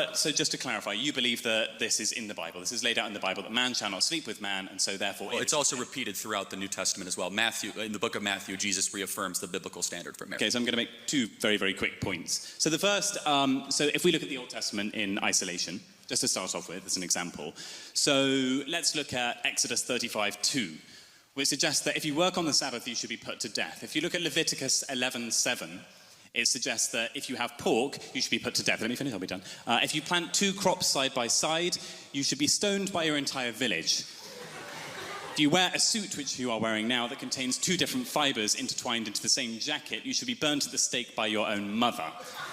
but so just to clarify, you believe that this is in the Bible. This is laid out in the Bible, that man shall not sleep with man, and so therefore... Well, it's also repeated throughout the New Testament as well. In the book of Matthew, Jesus reaffirms the biblical standard for marriage. Okay, so I'm going to make two very, very quick points. So the first, so if we look at the Old Testament in isolation, just to start off with, as an example. So let's look at Exodus 35:2, which suggests that if you work on the Sabbath, you should be put to death. If you look at Leviticus 11:7, it suggests that if you have pork, you should be put to death. Let me finish, I'll be done. If you plant two crops side by side, you should be stoned by your entire village. If you wear a suit, which you are wearing now, that contains two different fibers intertwined into the same jacket, you should be burned at the stake by your own mother.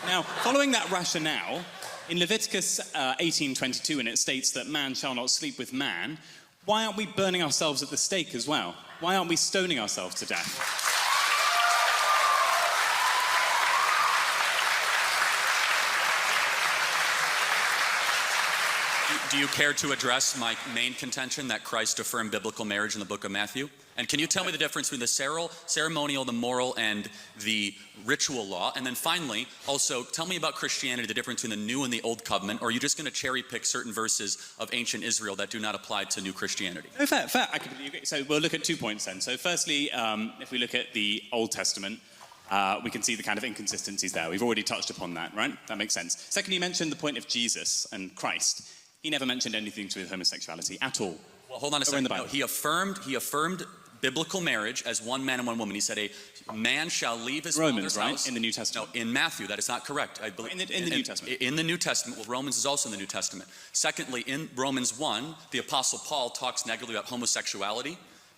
Now, following that rationale, in Leviticus 18:22, and it states that man shall not sleep with man, why aren't we burning ourselves at the stake as well? Why aren't we stoning ourselves to death? Do you care to address my main contention that Christ affirmed biblical marriage in the book of Matthew? And can you tell me the difference between the ceremonial, the moral, and the ritual law? And then finally, also, tell me about Christianity, the difference between the new and the old covenant, or are you just going to cherry pick certain verses of ancient Israel that do not apply to new Christianity? No, fair. I completely agree. So we'll look at 2 points then. So firstly, if we look at the Old Testament, we can see the kind of inconsistencies there. We've already touched upon that, right? That makes sense. Secondly, you mentioned the point of Jesus and Christ. He never mentioned anything to do with homosexuality at all. Well, hold on a second. No, he affirmed biblical marriage as one man and one woman. He said a man shall leave his father's house. In the New Testament. No, in Matthew, that is not correct. I believe in the New Testament. In the New Testament. Well, Romans is also in the New Testament. Secondly, in Romans 1, the Apostle Paul talks negatively about homosexuality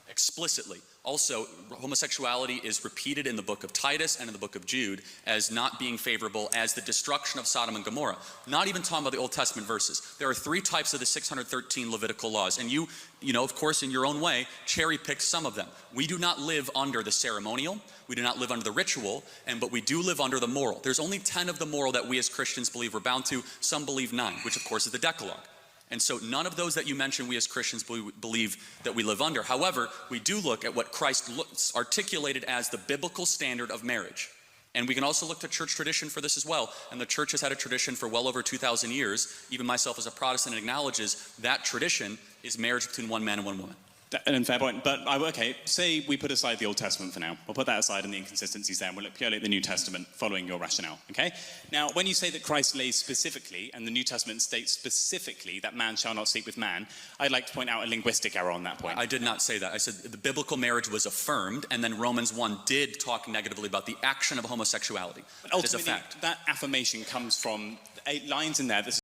explicitly. Also, homosexuality is repeated in the book of Titus and in the book of Jude as not being favorable as the destruction of Sodom and Gomorrah. Not even talking about the Old Testament verses. There are 3 types of the 613 Levitical laws. And you know, of course, in your own way, cherry pick some of them. We do not live under the ceremonial. We do not live under the ritual. But we do live under the moral. There's only 10 of the moral that we as Christians believe we're bound to. Some believe 9, which of course is the Decalogue. And so none of those that you mentioned we as Christians believe that we live under. However, we do look at what Christ articulated as the biblical standard of marriage. And we can also look to church tradition for this as well. And the church has had a tradition for well over 2,000 years. Even myself as a Protestant acknowledges that tradition is marriage between one man and one woman. And fair point. But, okay, say we put aside the Old Testament for now. We'll put that aside and the inconsistencies there, and we'll look purely at the New Testament, following your rationale, okay? Now, when you say that Christ lays specifically, and the New Testament states specifically that man shall not sleep with man, I'd like to point out a linguistic error on that point. I did not say that. I said the biblical marriage was affirmed, and then Romans 1 did talk negatively about the action of homosexuality. But ultimately, that affirmation comes from 8 lines in there that